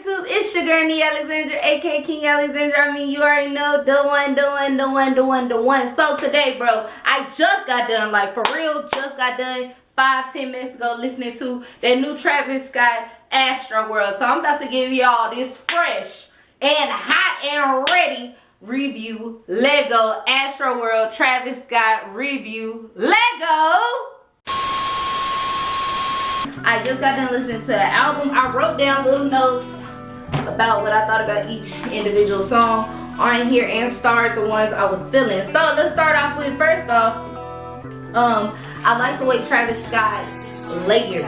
YouTube? It's your girl Nia Alexandra, aka King Alexandra. I mean, you already know the one. So today, bro, I just got done, like for real, just got done 5-10 minutes ago listening to that new Travis Scott Astroworld. So I'm about to give y'all this fresh and hot and ready review. Lego Astroworld Travis Scott review. Lego. I just got done listening to the album. I wrote down little notes about what I thought about each individual song on here and starred the ones I was feeling. So let's start off with, first off, I like the way Travis Scott layers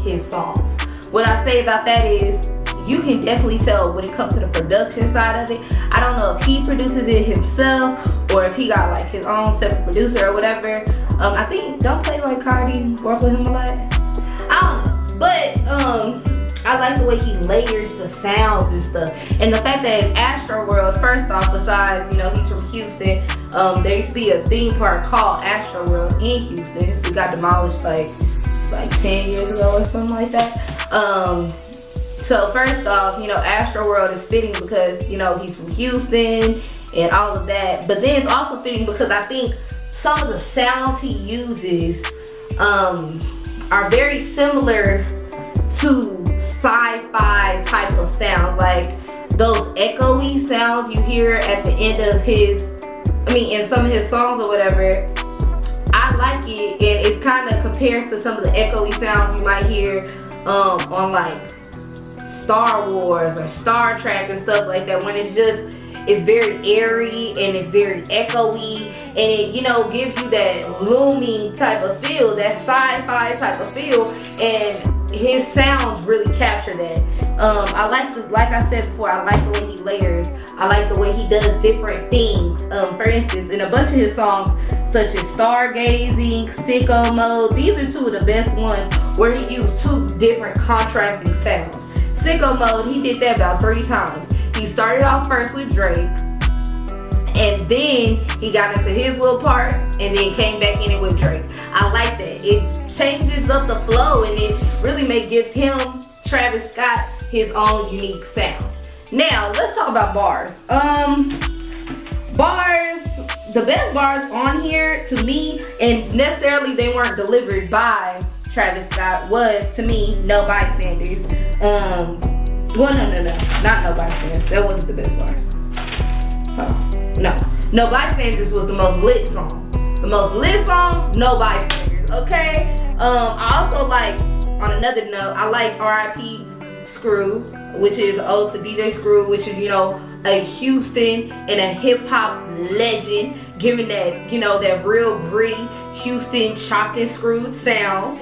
his songs. What I say about that is you can definitely tell when it comes to the production side of it. I don't know if he produces it himself or if he got like his own separate producer or whatever. I think, don't Playboy Cardi work with him a lot? I don't know, but I like the way he layers the sounds and stuff, and the fact that Astroworld, first off, besides, you know, he's from Houston, there used to be a theme park called Astroworld in Houston. It got demolished like 10 years ago or something like that. So first off, you know, Astroworld is fitting because, you know, he's from Houston and all of that, but then it's also fitting because I think some of the sounds he uses are very similar to sci-fi type of sounds, like those echoey sounds you hear at the end of in some of his songs or whatever. I like it, and it kind of compares to some of the echoey sounds you might hear on like Star Wars or Star Trek and stuff like that, when it's very airy and it's very echoey, and it, you know, gives you that looming type of feel, that sci-fi type of feel, and his sounds really capture that. Like I said before, I like the way he layers. I like the way he does different things. For instance, in a bunch of his songs, such as Stargazing, Sicko Mode, these are two of the best ones where he used two different contrasting sounds. Sicko Mode, he did that about 3 times. He started off first with Drake, and then he got into his little part, and then came back in it with Drake. I like that. It changes up the flow, and it really gives him, Travis Scott, his own unique sound. Now, let's talk about bars. Bars, the best bars on here to me, and necessarily they weren't delivered by Travis Scott, was, to me, No Bystanders. Well, no, not No Bystanders. That wasn't the best bars. No Bystanders was the most lit song. The most lit song, No Bystanders, okay? I also like, on another note, I like R.I.P. Screw, which is ode to DJ Screw, which is, you know, a Houston and a hip-hop legend, giving that, you know, that real gritty Houston chopped and screwed sound.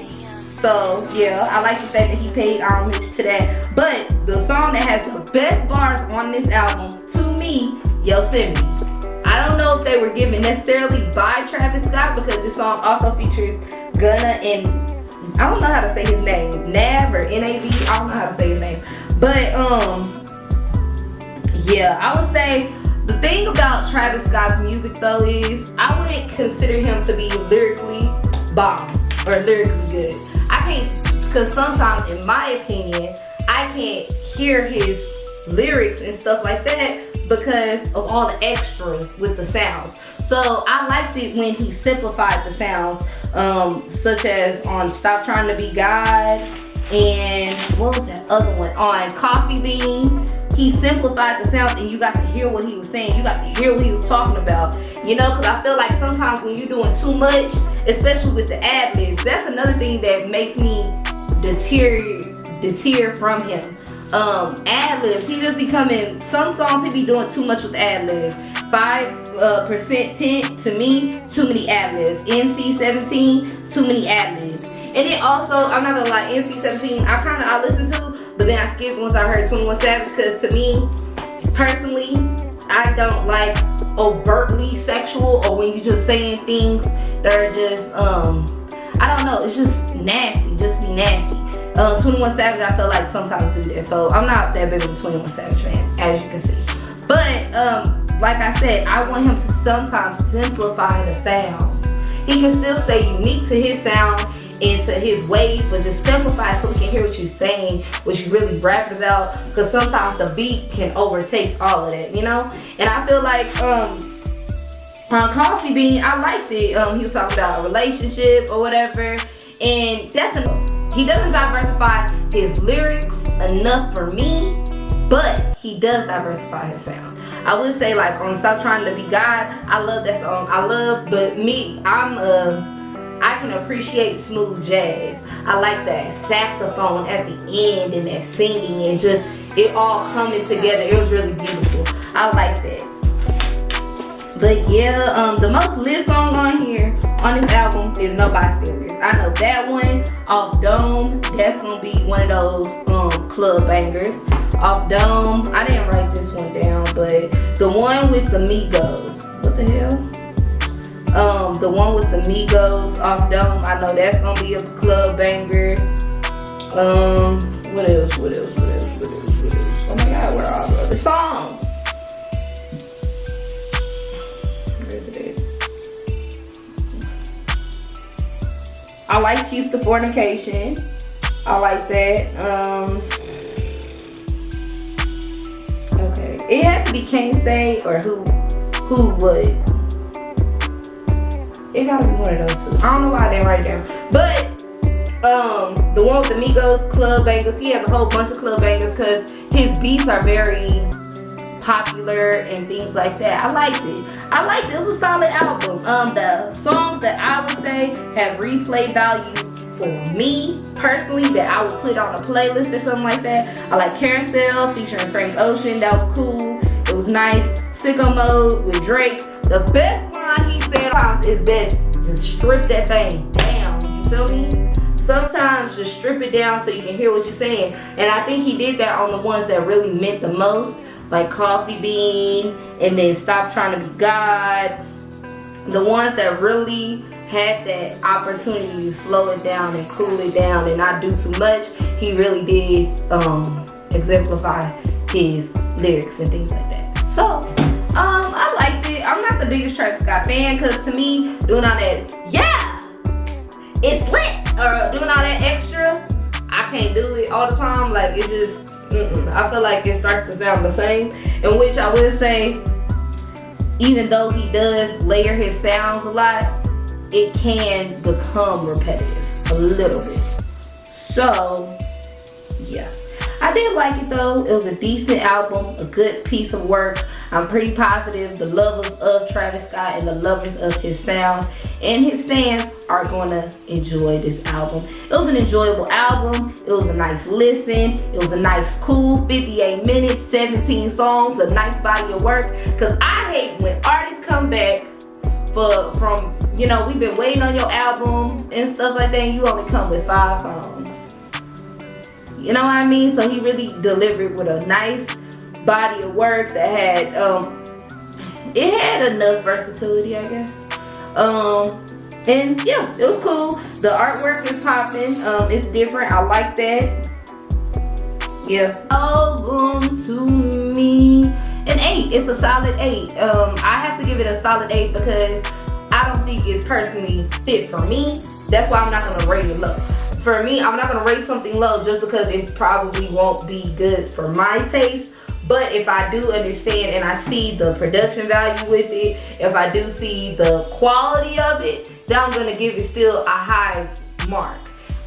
So yeah, I like the fact that he paid homage to that. But the song that has the best bars on this album, to me, Yosemite. I don't know if they were given necessarily by Travis Scott, because this song also features Gunna and, I don't know how to say his name, Nav or N-A-V, I don't know how to say his name. But yeah, I would say the thing about Travis Scott's music though is I wouldn't consider him to be lyrically bomb or lyrically good. I can't, because sometimes, in my opinion, I can't hear his lyrics and stuff like that because of all the extras with the sounds. So I liked it when he simplified the sounds, such as on Stop Trying to Be God, and what was that other one? On Coffee Bean. He simplified the sounds and you got to hear what he was saying. You got to hear what he was talking about. You know, because I feel like sometimes when you're doing too much, especially with the ad-libs, that's another thing that makes me deter from him. Ad-libs, he just becoming, some songs he be doing too much with ad-libs. 5% tint, to me, too many ad-libs. NC-17, too many ad-libs. And then also, I'm not gonna lie, NC-17, I listened to, but then I skipped once I heard 21 Savage, because to me, personally, I don't like overtly sexual, or when you're just saying things that are just, I don't know, it's just nasty, just be nasty. 21 Savage, I feel like sometimes do that, so I'm not that big of a 21 Savage fan, as you can see. But, like I said, I want him to sometimes simplify the sound. He can still stay unique to his sound, into his ways, but just simplify it so we can hear what you're saying, what you really rapping about. Because sometimes the beat can overtake all of that, you know. And I feel like on Coffee Bean, I liked it. He was talking about a relationship or whatever, and that's he doesn't diversify his lyrics enough for me, but he does diversify his sound. I would say, like, on Stop Trying to Be God, I love that song. I love, but me, I can appreciate smooth jazz. I like that saxophone at the end and that singing and just it all coming together. It was really beautiful. I like that. But yeah, the most lit song on here on this album is No Bystanders. I know that one off Dome. That's gonna be one of those club bangers. Off Dome, I didn't write this one down, but the one with the Migos. What the hell? The one with the Migos off Dome. I know that's gonna be a club banger. What else? Oh my God, where are all the other songs? I like Used to Fornication. I like that. Okay. It has to be Can't Say or Who Would. It gotta be one of those two. I don't know why I didn't write it down. But the one with the Migos club bangers, he has a whole bunch of club bangers because his beats are very popular and things like that. I liked it. It was a solid album. The songs that I would say have replay value for me personally that I would put on a playlist or something like that. I like Carousel featuring Frank Ocean. That was cool. It was nice. Sicko Mode with Drake. The best line he said is best. Just strip that thing down. You feel me? Sometimes just strip it down so you can hear what you're saying. And I think he did that on the ones that really meant the most. Like Coffee Bean, and then Stop Trying to Be God. The ones that really had that opportunity to slow it down and cool it down and not do too much, he really did exemplify his lyrics and things like that. So, I liked it. I'm not the biggest Travis Scott fan because to me, doing all that, yeah, it's lit, or doing all that extra, I can't do it all the time. Like, it just, I feel like it starts to sound the same. In which I would say, even though he does layer his sounds a lot, it can become repetitive a little bit. So, yeah. I did like it though. It was a decent album, a good piece of work. I'm pretty positive the lovers of Travis Scott and the lovers of his sound and his fans are going to enjoy this album. It was an enjoyable album. It was a nice listen. It was a nice, cool 58 minutes, 17 songs, a nice body of work. Because I hate when artists come back from, you know, we've been waiting on your album and stuff like that, and you only come with 5 songs. You know what I mean? So he really delivered with a nice body of work that had, it had enough versatility, I guess. And yeah, it was cool. The artwork is popping. It's different. I like that. Yeah. Album to me, an 8. It's a solid 8. I have to give it a solid 8 because I don't think it's personally fit for me. That's why I'm not gonna rate it low. For me, I'm not gonna rate something low just because it probably won't be good for my taste. But if I do understand and I see the production value with it, if I do see the quality of it, then I'm gonna give it still a high mark.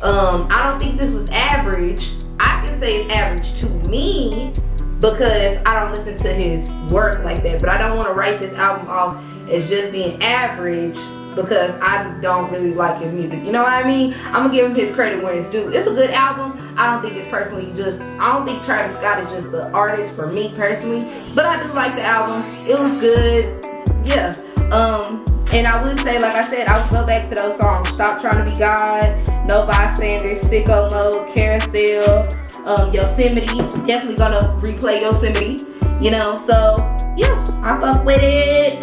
I don't think this was average. I can say it's average to me because I don't listen to his work like that. But I don't want to write this album off as just being average because I don't really like his music. You know what I mean? I'm gonna give him his credit where it's due. It's a good album. I don't think it's personally just, I don't think Travis Scott is just the artist for me personally, but I do like the album. It was good. Yeah. And I would say, like I said, I would go back to those songs. Stop Trying to Be God, No Bystanders, Sicko Mode, Carousel, Yosemite. Definitely gonna replay Yosemite. You know, so yeah, I fuck with it.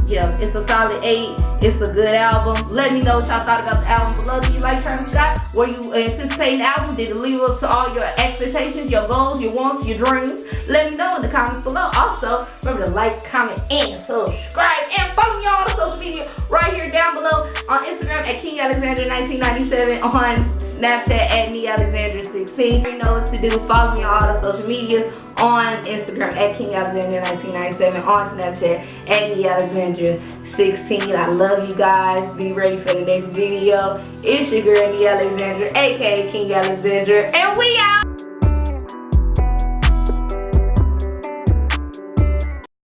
Yeah, it's a solid 8. It's a good album. Let me know what y'all thought about the album below. Do you like Travis Scott? Were you anticipating the album? Did it live up to all your expectations, your goals, your wants, your dreams? Let me know in the comments below. Also, remember to like, comment, and subscribe. And follow me on all the social media right here down below. On Instagram at KingAlexandra1997. On Snapchat at Nia Ashford16. You know what to do. Follow me on all the social medias. On Instagram at KingAlexandra1997. On Snapchat at Nia Ashford16. I love you guys. Be ready for the next video. It's your girl Nia Alexandra, aka King Alexandra, and we out.